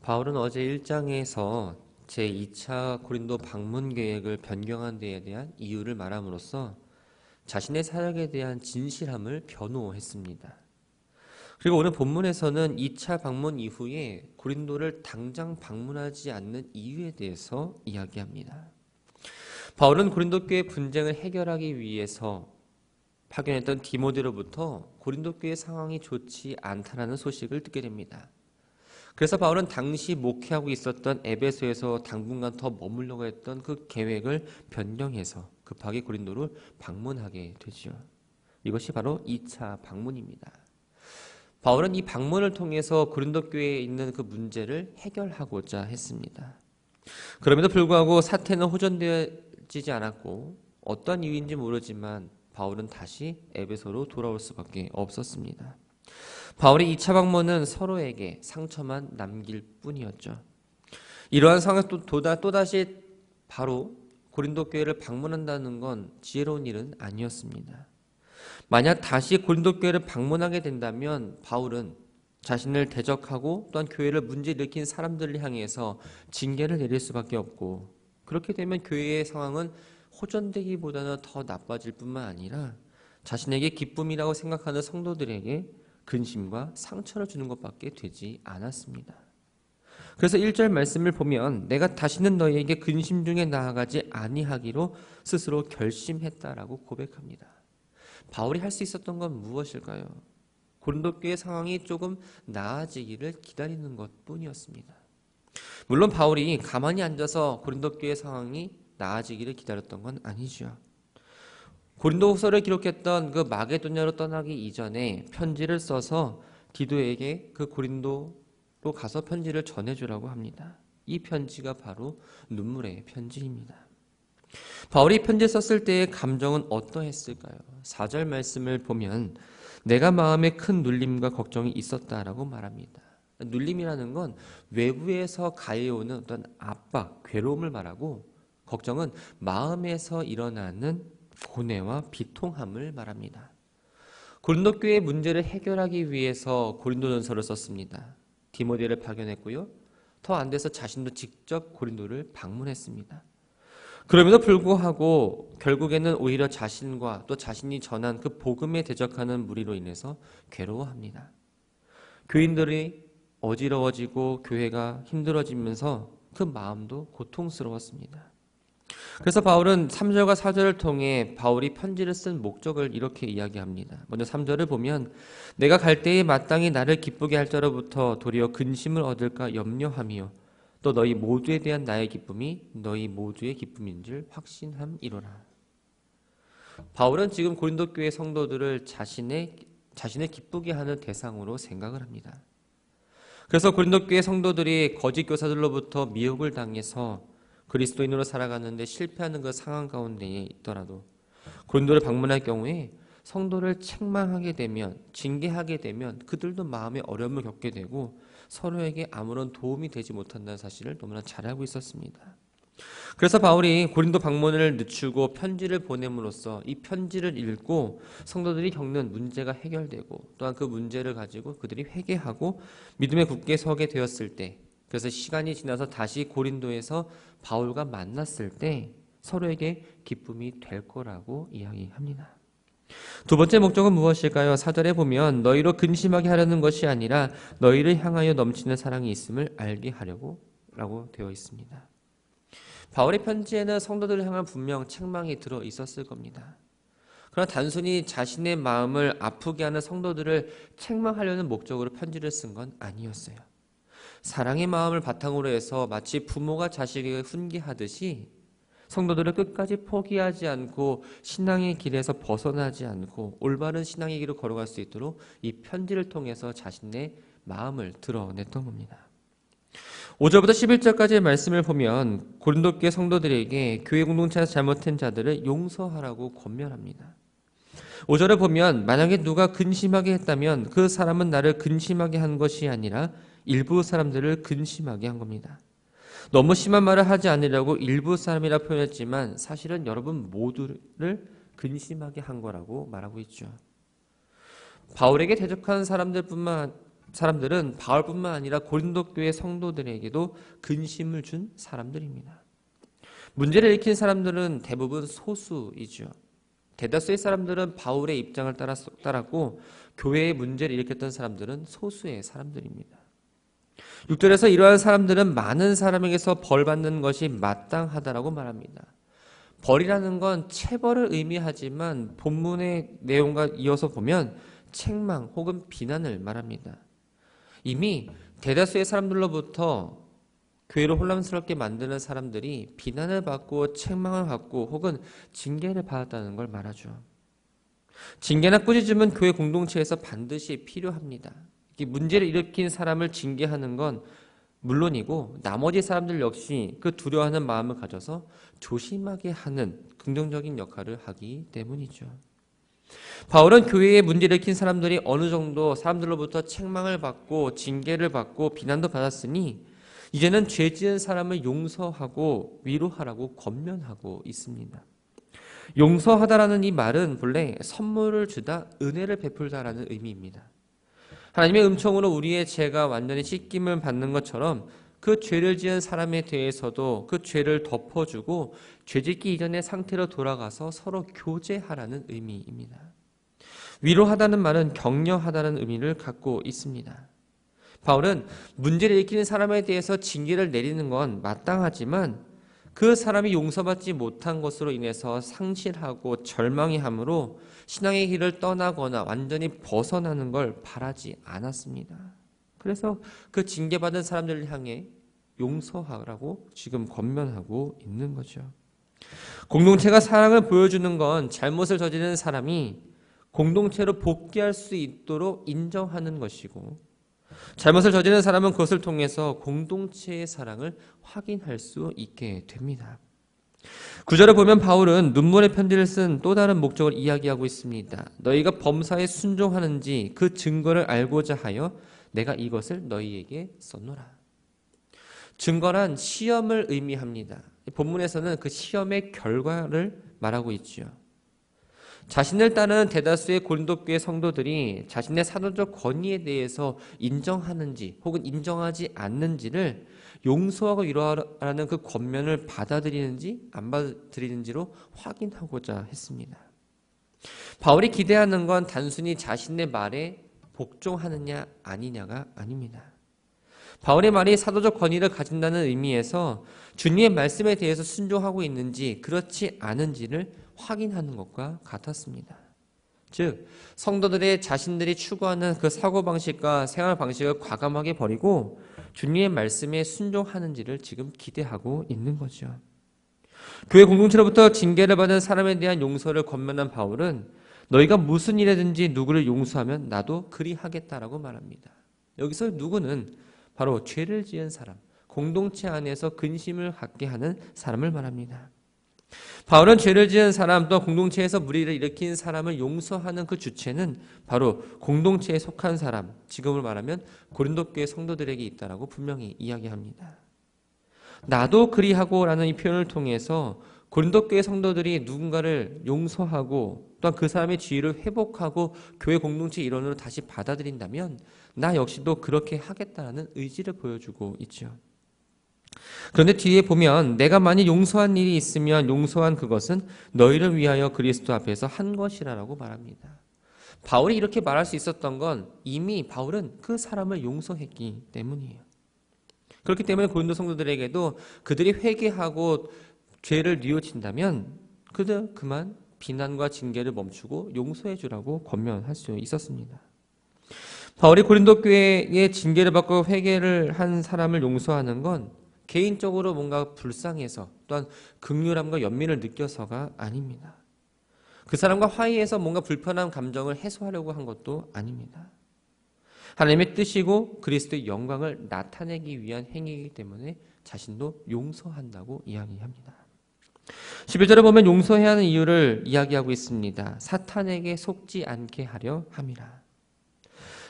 바울은 어제 1장에서 제2차 고린도 방문 계획을 변경한 데에 대한 이유를 말함으로써 자신의 사역에 대한 진실함을 변호했습니다. 그리고 오늘 본문에서는 2차 방문 이후에 고린도를 당장 방문하지 않는 이유에 대해서 이야기합니다. 바울은 고린도 교회 분쟁을 해결하기 위해서 파견했던 디모데로부터 고린도 교회 상황이 좋지 않다라는 소식을 듣게 됩니다. 그래서 바울은 당시 목회하고 있었던 에베소에서 당분간 더 머물려고 했던 그 계획을 변경해서 급하게 고린도를 방문하게 되죠. 이것이 바로 2차 방문입니다. 바울은 이 방문을 통해서 고린도 교회에 있는 그 문제를 해결하고자 했습니다. 그럼에도 불구하고 사태는 호전되지 않았고 어떤 이유인지 모르지만 바울은 다시 에베소로 돌아올 수밖에 없었습니다. 바울의 2차 방문은 서로에게 상처만 남길 뿐이었죠. 이러한 상황에서 또다시 바로 고린도 교회를 방문한다는 건 지혜로운 일은 아니었습니다. 만약 다시 고린도 교회를 방문하게 된다면 바울은 자신을 대적하고 또한 교회를 문제 일으킨 사람들을 향해서 징계를 내릴 수밖에 없고, 그렇게 되면 교회의 상황은 호전되기보다는 더 나빠질 뿐만 아니라 자신에게 기쁨이라고 생각하는 성도들에게 근심과 상처를 주는 것밖에 되지 않았습니다. 그래서 1절 말씀을 보면 내가 다시는 너희에게 근심 중에 나아가지 아니하기로 스스로 결심했다라고 고백합니다. 바울이 할 수 있었던 건 무엇일까요? 고린도 교회 상황이 조금 나아지기를 기다리는 것뿐이었습니다. 물론 바울이 가만히 앉아서 고린도 교회 상황이 나아지기를 기다렸던 건 아니죠. 고린도후서를 기록했던 그 마게도냐로 떠나기 이전에 편지를 써서 디도에게 그 고린도로 가서 편지를 전해주라고 합니다. 이 편지가 바로 눈물의 편지입니다. 바울이 편지 썼을 때의 감정은 어떠했을까요? 4절 말씀을 보면 내가 마음에 큰 눌림과 걱정이 있었다라고 말합니다. 눌림이라는 건 외부에서 가해오는 어떤 압박, 괴로움을 말하고, 걱정은 마음에서 일어나는 고뇌와 비통함을 말합니다. 고린도 교회의 문제를 해결하기 위해서 고린도전서를 썼습니다. 디모데를 파견했고요. 더 안 돼서 자신도 직접 고린도를 방문했습니다. 그럼에도 불구하고 결국에는 오히려 자신과 또 자신이 전한 그 복음에 대적하는 무리로 인해서 괴로워합니다. 교인들이 어지러워지고 교회가 힘들어지면서 그 마음도 고통스러웠습니다. 그래서 바울은 3절과 4절을 통해 바울이 편지를 쓴 목적을 이렇게 이야기합니다. 먼저 3절을 보면 내가 갈 때에 마땅히 나를 기쁘게 할 자로부터 도리어 근심을 얻을까 염려하며 또 너희 모두에 대한 나의 기쁨이 너희 모두의 기쁨인 줄 확신함이로라. 바울은 지금 고린도 교회 성도들을 자신을 기쁘게 하는 대상으로 생각을 합니다. 그래서 고린도 교회 성도들이 거짓 교사들로부터 미혹을 당해서 그리스도인으로 살아가는데 실패하는 그 상황 가운데 있더라도 고린도를 방문할 경우에 성도를 책망하게 되면, 징계하게 되면 그들도 마음의 어려움을 겪게 되고 서로에게 아무런 도움이 되지 못한다는 사실을 너무나 잘 알고 있었습니다. 그래서 바울이 고린도 방문을 늦추고 편지를 보냄으로써 이 편지를 읽고 성도들이 겪는 문제가 해결되고 또한 그 문제를 가지고 그들이 회개하고 믿음에 굳게 서게 되었을 때, 그래서 시간이 지나서 다시 고린도에서 바울과 만났을 때 서로에게 기쁨이 될 거라고 이야기합니다. 두 번째 목적은 무엇일까요? 4절에 보면 너희로 근심하게 하려는 것이 아니라 너희를 향하여 넘치는 사랑이 있음을 알게 하려고 라고 되어 있습니다. 바울의 편지에는 성도들을 향한 분명 책망이 들어 있었을 겁니다. 그러나 단순히 자신의 마음을 아프게 하는 성도들을 책망하려는 목적으로 편지를 쓴 건 아니었어요. 사랑의 마음을 바탕으로 해서 마치 부모가 자식에게 훈계하듯이 성도들을 끝까지 포기하지 않고 신앙의 길에서 벗어나지 않고 올바른 신앙의 길을 걸어갈 수 있도록 이 편지를 통해서 자신의 마음을 드러냈던 겁니다. 5절부터 11절까지의 말씀을 보면 고린도 교회 성도들에게 교회 공동체에서 잘못한 자들을 용서하라고 권면합니다. 5절을 보면 만약에 누가 근심하게 했다면 그 사람은 나를 근심하게 한 것이 아니라 일부 사람들을 근심하게 한 겁니다. 너무 심한 말을 하지 않으려고 일부 사람이라 표현했지만 사실은 여러분 모두를 근심하게 한 거라고 말하고 있죠. 바울에게 대적하는 사람들뿐만 사람들은 바울뿐만 아니라 고린도 교회 성도들에게도 근심을 준 사람들입니다. 문제를 일으킨 사람들은 대부분 소수이죠. 대다수의 사람들은 바울의 입장을 따랐고 교회의 문제를 일으켰던 사람들은 소수의 사람들입니다. 6절에서 이러한 사람들은 많은 사람에게서 벌받는 것이 마땅하다라고 말합니다. 벌이라는 건 체벌을 의미하지만 본문의 내용과 이어서 보면 책망 혹은 비난을 말합니다. 이미 대다수의 사람들로부터 교회를 혼란스럽게 만드는 사람들이 비난을 받고 책망을 받고 혹은 징계를 받았다는 걸 말하죠. 징계나 꾸짖음은 교회 공동체에서 반드시 필요합니다. 문제를 일으킨 사람을 징계하는 건 물론이고 나머지 사람들 역시 그 두려워하는 마음을 가져서 조심하게 하는 긍정적인 역할을 하기 때문이죠. 바울은 교회에 문제를 일으킨 사람들이 어느 정도 사람들로부터 책망을 받고 징계를 받고 비난도 받았으니 이제는 죄 지은 사람을 용서하고 위로하라고 권면하고 있습니다. 용서하다라는 이 말은 본래 선물을 주다, 은혜를 베풀다라는 의미입니다. 하나님의 은총으로 우리의 죄가 완전히 씻김을 받는 것처럼 그 죄를 지은 사람에 대해서도 그 죄를 덮어주고 죄짓기 이전의 상태로 돌아가서 서로 교제하라는 의미입니다. 위로하다는 말은 격려하다는 의미를 갖고 있습니다. 바울은 문제를 일으키는 사람에 대해서 징계를 내리는 건 마땅하지만 그 사람이 용서받지 못한 것으로 인해서 상실하고 절망이 함으로 신앙의 길을 떠나거나 완전히 벗어나는 걸 바라지 않았습니다. 그래서 그 징계받은 사람들을 향해 용서하라고 지금 권면하고 있는 거죠. 공동체가 사랑을 보여주는 건 잘못을 저지르는 사람이 공동체로 복귀할 수 있도록 인정하는 것이고 잘못을 저지르는 사람은 그것을 통해서 공동체의 사랑을 확인할 수 있게 됩니다. 9절에 보면 바울은 눈물의 편지를 쓴 또 다른 목적을 이야기하고 있습니다. 너희가 범사에 순종하는지 그 증거를 알고자 하여 내가 이것을 너희에게 썼노라. 증거란 시험을 의미합니다. 본문에서는 그 시험의 결과를 말하고 있지요. 자신을 따르는 대다수의 고린도 교회 성도들이 자신의 사도적 권위에 대해서 인정하는지 혹은 인정하지 않는지를 용서하고 위로하라는 그 권면을 받아들이는지 안 받아들이는지로 확인하고자 했습니다. 바울이 기대하는 건 단순히 자신의 말에 복종하느냐 아니냐가 아닙니다. 바울의 말이 사도적 권위를 가진다는 의미에서 주님의 말씀에 대해서 순종하고 있는지 그렇지 않은지를 확인하는 것과 같았습니다. 즉 성도들의 자신들이 추구하는 그 사고방식과 생활방식을 과감하게 버리고 주님의 말씀에 순종하는지를 지금 기대하고 있는 거죠. 교회 공동체로부터 징계를 받은 사람에 대한 용서를 권면한 바울은 너희가 무슨 일이든지 누구를 용서하면 나도 그리하겠다라고 말합니다. 여기서 누구는 바로 죄를 지은 사람, 공동체 안에서 근심을 갖게 하는 사람을 말합니다. 바울은 죄를 지은 사람 또 공동체에서 무리를 일으킨 사람을 용서하는 그 주체는 바로 공동체에 속한 사람, 지금을 말하면 고린도 교회 성도들에게 있다라고 분명히 이야기합니다. 나도 그리하고라는 이 표현을 통해서 고린도 교회 성도들이 누군가를 용서하고 또한 그 사람의 지위를 회복하고 교회 공동체 일원으로 다시 받아들인다면 나 역시도 그렇게 하겠다라는 의지를 보여주고 있죠. 그런데 뒤에 보면 내가 만일 용서한 일이 있으면 용서한 그것은 너희를 위하여 그리스도 앞에서 한 것이라고 말합니다. 바울이 이렇게 말할 수 있었던 건 이미 바울은 그 사람을 용서했기 때문이에요. 그렇기 때문에 고린도 성도들에게도 그들이 회개하고 죄를 뉘우친다면 그들 그만 비난과 징계를 멈추고 용서해 주라고 권면할 수 있었습니다. 바울이 고린도 교회의 징계를 받고 회개를 한 사람을 용서하는 건 개인적으로 뭔가 불쌍해서 또한 긍휼함과 연민을 느껴서가 아닙니다. 그 사람과 화해해서 뭔가 불편한 감정을 해소하려고 한 것도 아닙니다. 하나님의 뜻이고 그리스도의 영광을 나타내기 위한 행위이기 때문에 자신도 용서한다고 이야기합니다. 11절에 보면 용서해야 하는 이유를 이야기하고 있습니다. 사탄에게 속지 않게 하려 함이라.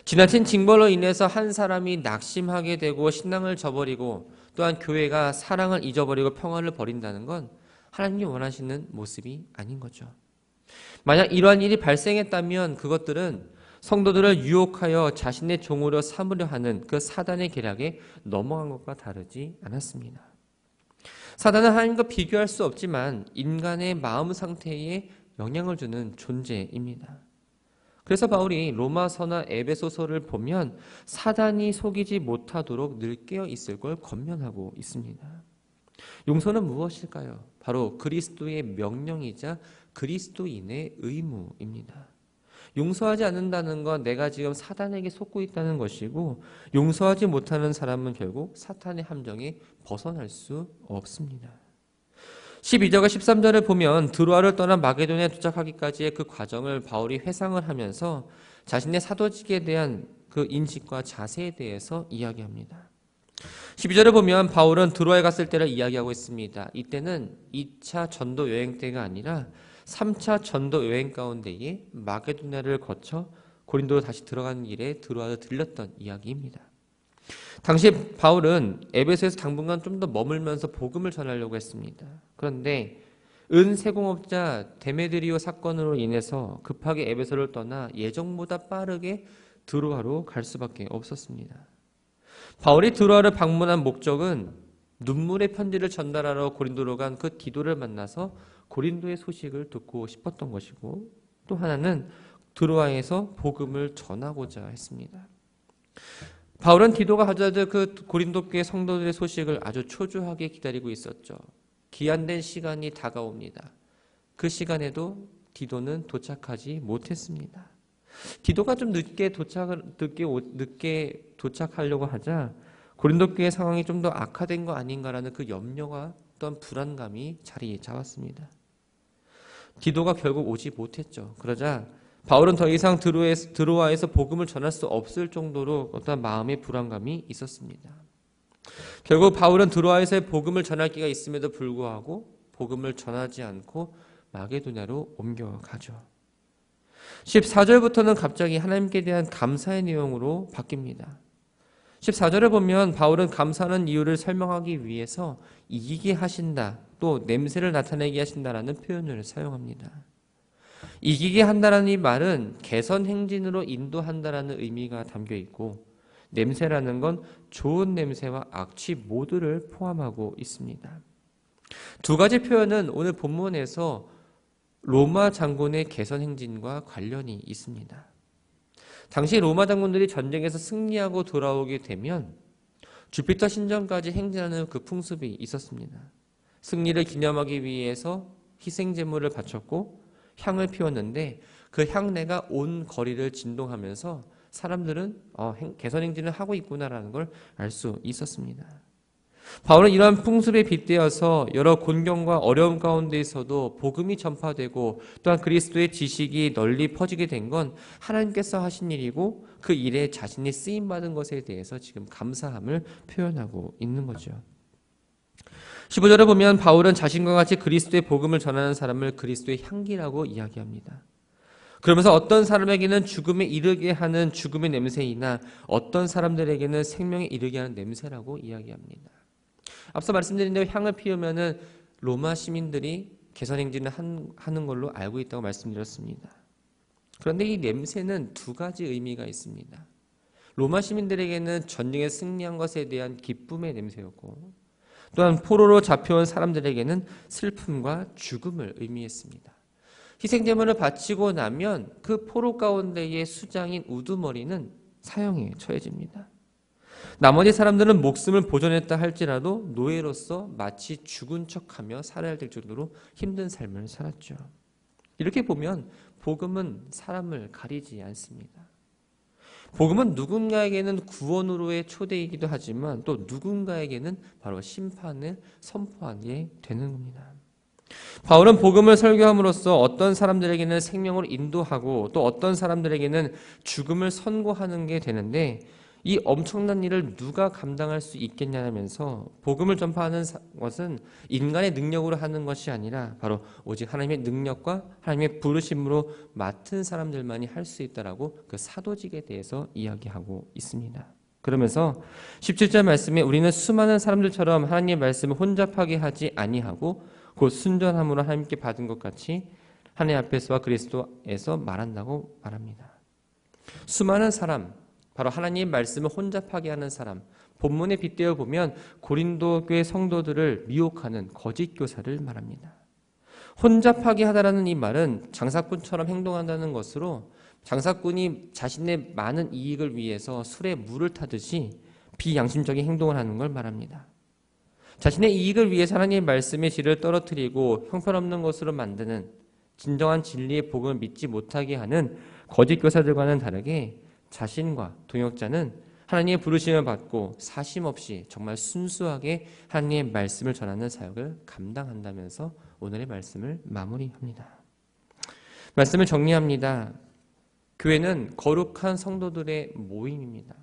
지나친 징벌로 인해서 한 사람이 낙심하게 되고 신앙을 저버리고 또한 교회가 사랑을 잊어버리고 평화를 버린다는 건 하나님이 원하시는 모습이 아닌 거죠. 만약 이러한 일이 발생했다면 그것들은 성도들을 유혹하여 자신의 종으로 삼으려 하는 그 사단의 계략에 넘어간 것과 다르지 않았습니다. 사단은 하나님과 비교할 수 없지만 인간의 마음 상태에 영향을 주는 존재입니다. 그래서 바울이 로마서나 에베소서를 보면 사단이 속이지 못하도록 늘 깨어 있을 걸 권면하고 있습니다. 용서는 무엇일까요? 바로 그리스도의 명령이자 그리스도인의 의무입니다. 용서하지 않는다는 건 내가 지금 사단에게 속고 있다는 것이고, 용서하지 못하는 사람은 결국 사탄의 함정에 벗어날 수 없습니다. 12절과 13절을 보면 드로아를 떠나 마게도냐에 도착하기까지의 그 과정을 바울이 회상을 하면서 자신의 사도직에 대한 그 인식과 자세에 대해서 이야기합니다. 12절을 보면 바울은 드로아에 갔을 때를 이야기하고 있습니다. 이때는 2차 전도 여행 때가 아니라 3차 전도 여행 가운데에 마게도냐를 거쳐 고린도로 다시 들어가는 길에 드로아를 들렸던 이야기입니다. 당시 바울은 에베소에서 당분간 좀 더 머물면서 복음을 전하려고 했습니다. 그런데 은세공업자 데메드리오 사건으로 인해서 급하게 에베소를 떠나 예정보다 빠르게 드로아로 갈 수밖에 없었습니다. 바울이 드로아를 방문한 목적은 눈물의 편지를 전달하러 고린도로 간 그 디도를 만나서 고린도의 소식을 듣고 싶었던 것이고, 또 하나는 드로아에서 복음을 전하고자 했습니다. 바울은 디도가 가져다 그 고린도 교회 성도들의 소식을 아주 초조하게 기다리고 있었죠. 기한된 시간이 다가옵니다. 그 시간에도 디도는 도착하지 못했습니다. 디도가 좀 늦게 도착하려고 하자 고린도 교회 상황이 좀 더 악화된 거 아닌가라는 그 염려와 어떤 불안감이 자리 잡았습니다. 디도가 결국 오지 못했죠. 그러자 바울은 더 이상 드로아에서 복음을 전할 수 없을 정도로 어떤 마음의 불안감이 있었습니다. 결국 바울은 드로아에서의 복음을 전할 기가 있음에도 불구하고 복음을 전하지 않고 마게도냐로 옮겨가죠. 14절부터는 갑자기 하나님께 대한 감사의 내용으로 바뀝니다. 14절을 보면 바울은 감사하는 이유를 설명하기 위해서 이기게 하신다, 또 냄새를 나타내게 하신다라는 표현을 사용합니다. 이기게 한다라는 이 말은 개선 행진으로 인도한다라는 의미가 담겨 있고, 냄새라는 건 좋은 냄새와 악취 모두를 포함하고 있습니다. 두 가지 표현은 오늘 본문에서 로마 장군의 개선 행진과 관련이 있습니다. 당시 로마 장군들이 전쟁에서 승리하고 돌아오게 되면 주피터 신전까지 행진하는 그 풍습이 있었습니다. 승리를 기념하기 위해서 희생 제물을 바쳤고 향을 피웠는데 그 향내가 온 거리를 진동하면서 사람들은 개선 행진을 하고 있구나라는 걸 알 수 있었습니다. 바울은 이러한 풍습에 빗대어서 여러 곤경과 어려움 가운데에서도 복음이 전파되고 또한 그리스도의 지식이 널리 퍼지게 된 건 하나님께서 하신 일이고 그 일에 자신이 쓰임받은 것에 대해서 지금 감사함을 표현하고 있는 거죠. 15절을 보면 바울은 자신과 같이 그리스도의 복음을 전하는 사람을 그리스도의 향기라고 이야기합니다. 그러면서 어떤 사람에게는 죽음에 이르게 하는 죽음의 냄새이나 어떤 사람들에게는 생명에 이르게 하는 냄새라고 이야기합니다. 앞서 말씀드린 대로 향을 피우면은 로마 시민들이 개선 행진을 하는 걸로 알고 있다고 말씀드렸습니다. 그런데 이 냄새는 두 가지 의미가 있습니다. 로마 시민들에게는 전쟁에 승리한 것에 대한 기쁨의 냄새였고, 또한 포로로 잡혀온 사람들에게는 슬픔과 죽음을 의미했습니다. 희생제물을 바치고 나면 그 포로 가운데의 수장인 우두머리는 사형에 처해집니다. 나머지 사람들은 목숨을 보존했다 할지라도 노예로서 마치 죽은 척하며 살아야 될 정도로 힘든 삶을 살았죠. 이렇게 보면 복음은 사람을 가리지 않습니다. 복음은 누군가에게는 구원으로의 초대이기도 하지만 또 누군가에게는 바로 심판을 선포하게 되는 겁니다. 바울은 복음을 설교함으로써 어떤 사람들에게는 생명을 인도하고 또 어떤 사람들에게는 죽음을 선고하는 게 되는데, 이 엄청난 일을 누가 감당할 수 있겠냐면서 복음을 전파하는 것은 인간의 능력으로 하는 것이 아니라 바로 오직 하나님의 능력과 하나님의 부르심으로 맡은 사람들만이 할 수 있다라고 그 사도직에 대해서 이야기하고 있습니다. 그러면서 17절 말씀에 우리는 수많은 사람들처럼 하나님의 말씀을 혼잡하게 하지 아니하고 곧 순전함으로 하나님께 받은 것 같이 하나님 앞에서와 그리스도에서 말한다고 말합니다. 수많은 사람, 바로 하나님의 말씀을 혼잡하게 하는 사람, 본문에 빗대어 보면 고린도 교회 성도들을 미혹하는 거짓 교사를 말합니다. 혼잡하게 하다라는 이 말은 장사꾼처럼 행동한다는 것으로 장사꾼이 자신의 많은 이익을 위해서 술에 물을 타듯이 비양심적인 행동을 하는 걸 말합니다. 자신의 이익을 위해 하나님의 말씀의 질을 떨어뜨리고 형편없는 것으로 만드는 진정한 진리의 복음을 믿지 못하게 하는 거짓 교사들과는 다르게 자신과 동역자는 하나님의 부르심을 받고 사심 없이 정말 순수하게 하나님의 말씀을 전하는 사역을 감당한다면서 오늘의 말씀을 마무리합니다. 말씀을 정리합니다. 교회는 거룩한 성도들의 모임입니다.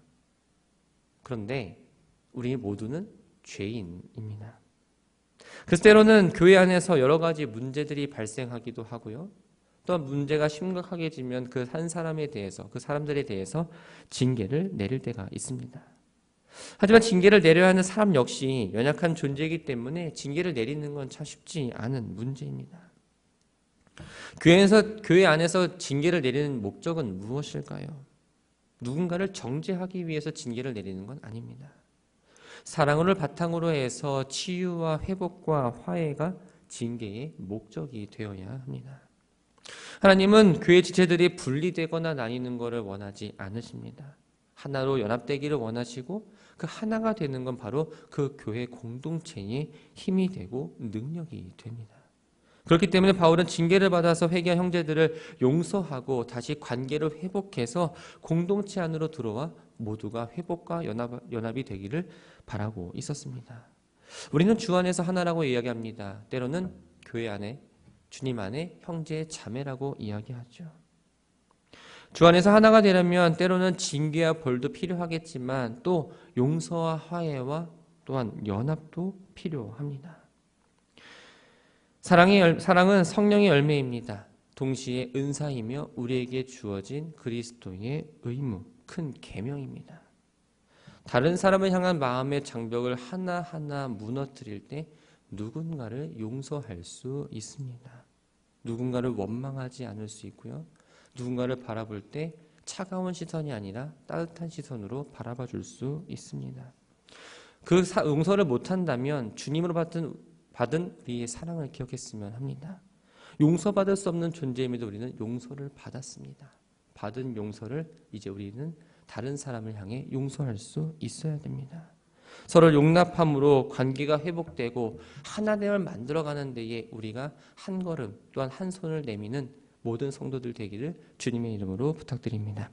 그런데 우리 모두는 죄인입니다. 그래서 때로는 교회 안에서 여러 가지 문제들이 발생하기도 하고요. 또한 문제가 심각하게지면 그 한 사람에 대해서, 그 사람들에 대해서 징계를 내릴 때가 있습니다. 하지만 징계를 내려야 하는 사람 역시 연약한 존재이기 때문에 징계를 내리는 건 참 쉽지 않은 문제입니다. 교회 안에서 징계를 내리는 목적은 무엇일까요? 누군가를 정죄하기 위해서 징계를 내리는 건 아닙니다. 사랑을 바탕으로 해서 치유와 회복과 화해가 징계의 목적이 되어야 합니다. 하나님은 교회 지체들이 분리되거나 나뉘는 것을 원하지 않으십니다. 하나로 연합되기를 원하시고 그 하나가 되는 건 바로 그 교회 공동체의 힘이 되고 능력이 됩니다. 그렇기 때문에 바울은 징계를 받아서 회개한 형제들을 용서하고 다시 관계를 회복해서 공동체 안으로 들어와 모두가 회복과 연합이 되기를 바라고 있었습니다. 우리는 주 안에서 하나라고 이야기합니다. 때로는 교회 안에 주님 안에 형제 자매라고 이야기하죠. 주 안에서 하나가 되려면 때로는 징계와 벌도 필요하겠지만 또 용서와 화해와 또한 연합도 필요합니다. 사랑은 성령의 열매입니다. 동시에 은사이며 우리에게 주어진 그리스도의 의무, 큰 계명입니다. 다른 사람을 향한 마음의 장벽을 하나하나 무너뜨릴 때 누군가를 용서할 수 있습니다. 누군가를 원망하지 않을 수 있고요. 누군가를 바라볼 때 차가운 시선이 아니라 따뜻한 시선으로 바라봐 줄 수 있습니다. 그 용서를 못한다면 주님으로 받은 우리의 사랑을 기억했으면 합니다. 용서받을 수 없는 존재임에도 우리는 용서를 받았습니다. 받은 용서를 이제 우리는 다른 사람을 향해 용서할 수 있어야 됩니다. 서로 용납함으로 관계가 회복되고 하나됨을 만들어가는 데에 우리가 한 걸음 또한 한 손을 내미는 모든 성도들 되기를 주님의 이름으로 부탁드립니다.